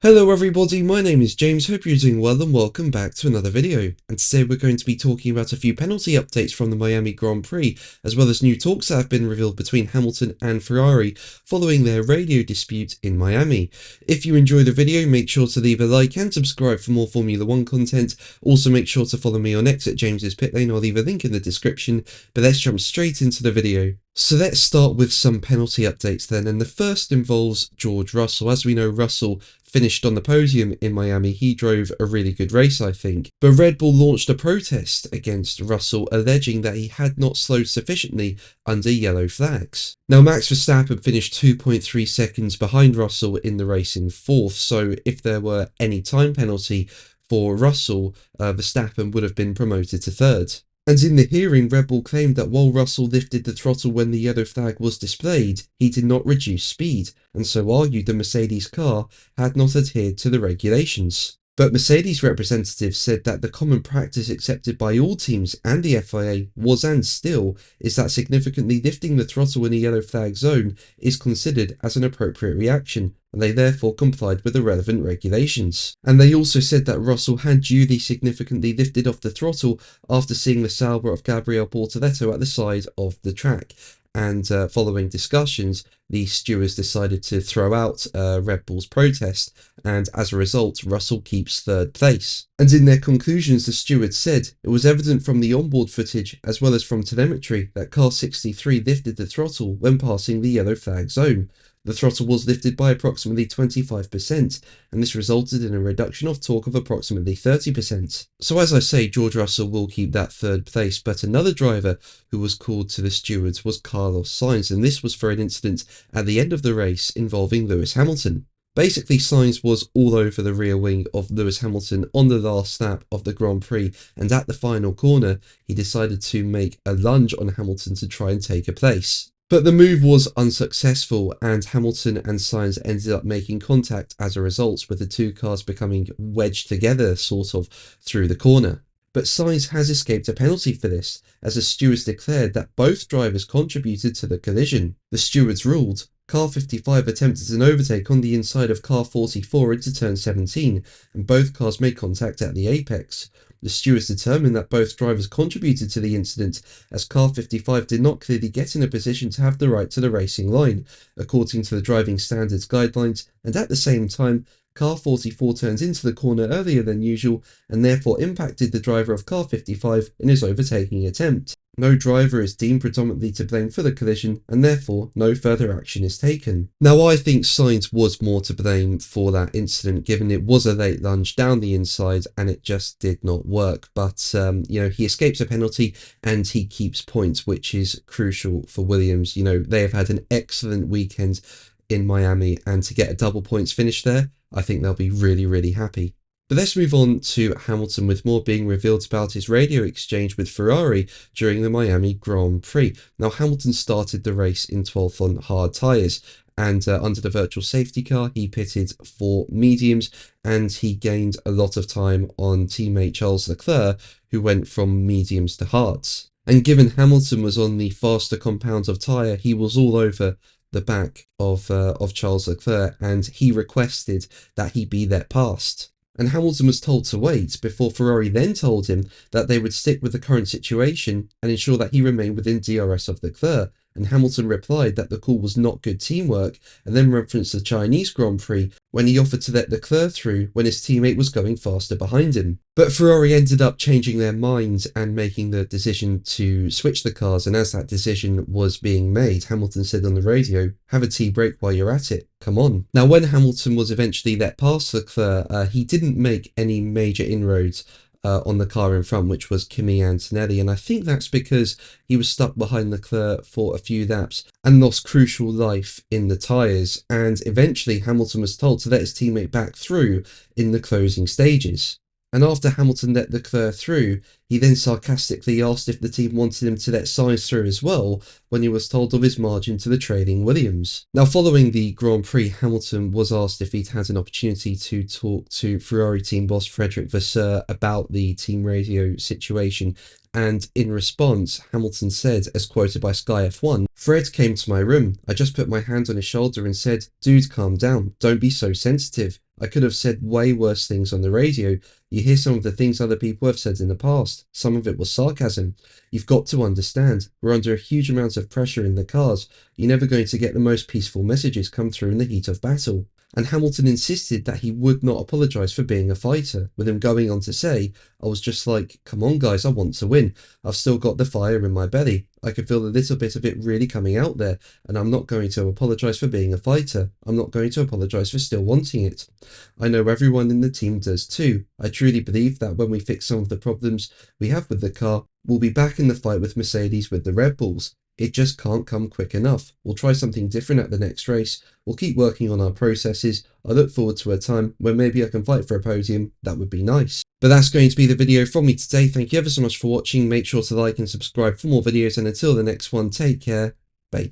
Hello everybody, my name is James, hope you're doing well and welcome back to another video. And today we're going to be talking about a few penalty updates from the Miami Grand Prix, as well as new talks that have been revealed between Hamilton and Ferrari following their radio dispute in Miami. If you enjoy the video, make sure to leave a like and subscribe for more Formula 1 content. Also make sure to follow me on X at James's Pit Lane, I'll leave a link in the description, but let's jump straight into the video. So let's start with some penalty updates then, and the first involves George Russell. As we know, Russell finished on the podium in Miami. He drove a really good race, I think. But Red Bull launched a protest against Russell, alleging that he had not slowed sufficiently under yellow flags. Now, Max Verstappen finished 2.3 seconds behind Russell in the race in fourth, so if there were any time penalty for Russell, Verstappen would have been promoted to third. And in the hearing, Red Bull claimed that while Russell lifted the throttle when the yellow flag was displayed, he did not reduce speed, and so argued the Mercedes car had not adhered to the regulations. But Mercedes representatives said that the common practice accepted by all teams and the FIA was and still is that significantly lifting the throttle in a yellow flag zone is considered as an appropriate reaction, and they therefore complied with the relevant regulations. And they also said that Russell had duly significantly lifted off the throttle after seeing the Sauber of Gabriel Bortoleto at the side of the track. And following discussions, the stewards decided to throw out Red Bull's protest, and as a result, Russell keeps third place. And in their conclusions, the stewards said it was evident from the onboard footage as well as from telemetry that car 63 lifted the throttle when passing the yellow flag zone. The throttle was lifted by approximately 25%, and this resulted in a reduction of torque of approximately 30%. So as I say, George Russell will keep that third place, but another driver who was called to the stewards was Carlos Sainz, and this was for an incident at the end of the race involving Lewis Hamilton. Basically, Sainz was all over the rear wing of Lewis Hamilton on the last lap of the Grand Prix, and at the final corner, he decided to make a lunge on Hamilton to try and take a place. But the move was unsuccessful, and Hamilton and Sainz ended up making contact as a result, with the two cars becoming wedged together sort of through the corner. But Sainz has escaped a penalty for this, as the stewards declared that both drivers contributed to the collision. The stewards ruled, car 55 attempted an overtake on the inside of car 44 into turn 17, and both cars made contact at the apex. The stewards determined that both drivers contributed to the incident, as car 55 did not clearly get in a position to have the right to the racing line, according to the driving standards guidelines, and at the same time, car 44 turns into the corner earlier than usual and therefore impacted the driver of car 55 in his overtaking attempt. No driver is deemed predominantly to blame for the collision, and therefore no further action is taken. Now, I think Sainz was more to blame for that incident, given it was a late lunge down the inside and it just did not work. But he escapes a penalty and he keeps points, which is crucial for Williams. They have had an excellent weekend in Miami, and to get a double points finish there, I think they'll be really, really happy. But let's move on to Hamilton, with more being revealed about his radio exchange with Ferrari during the Miami Grand Prix. Now, Hamilton started the race in 12th on hard tyres, and under the virtual safety car, he pitted for mediums, and he gained a lot of time on teammate Charles Leclerc, who went from mediums to hards. And given Hamilton was on the faster compound of tyre, he was all over the back of Charles Leclerc, and he requested that he be let past. And Hamilton was told to wait, before Ferrari then told him that they would stick with the current situation and ensure that he remained within DRS of Leclerc. And Hamilton replied that the call was not good teamwork, and then referenced the Chinese Grand Prix when he offered to let Leclerc through when his teammate was going faster behind him. But Ferrari ended up changing their minds and making the decision to switch the cars, and as that decision was being made, Hamilton said on the radio, "Have a tea break while you're at it, come on." Now, when Hamilton was eventually let past Leclerc, he didn't make any major inroads on the car in front, which was Kimi Antonelli, and I think that's because he was stuck behind Leclerc for a few laps and lost crucial life in the tyres, and eventually Hamilton was told to let his teammate back through in the closing stages. And after Hamilton let Leclerc through, he then sarcastically asked if the team wanted him to let Sainz through as well, when he was told of his margin to the trailing Williams. Now, following the Grand Prix, Hamilton was asked if he'd had an opportunity to talk to Ferrari team boss Frederick Vasseur about the team radio situation, and in response, Hamilton said, as quoted by Sky F1, "Fred came to my room. I just put my hand on his shoulder and said, 'Dude, calm down. Don't be so sensitive. I could have said way worse things on the radio. You hear some of the things other people have said in the past. Some of it was sarcasm. You've got to understand, we're under a huge amount of pressure in the cars. You're never going to get the most peaceful messages come through in the heat of battle. And Hamilton insisted that he would not apologise for being a fighter, with him going on to say, I was just like, come on guys, I want to win. I've still got the fire in my belly. I can feel a little bit of it really coming out there, and I'm not going to apologise for being a fighter. I'm not going to apologise for still wanting it. I know everyone in the team does too. I truly believe that when we fix some of the problems we have with the car, we'll be back in the fight with Mercedes with the Red Bulls. It just can't come quick enough. We'll try something different at the next race. We'll keep working on our processes. I look forward to a time when maybe I can fight for a podium. That would be nice. But that's going to be the video from me today. Thank you ever so much for watching. Make sure to like and subscribe for more videos, and until the next one, take care. Bye.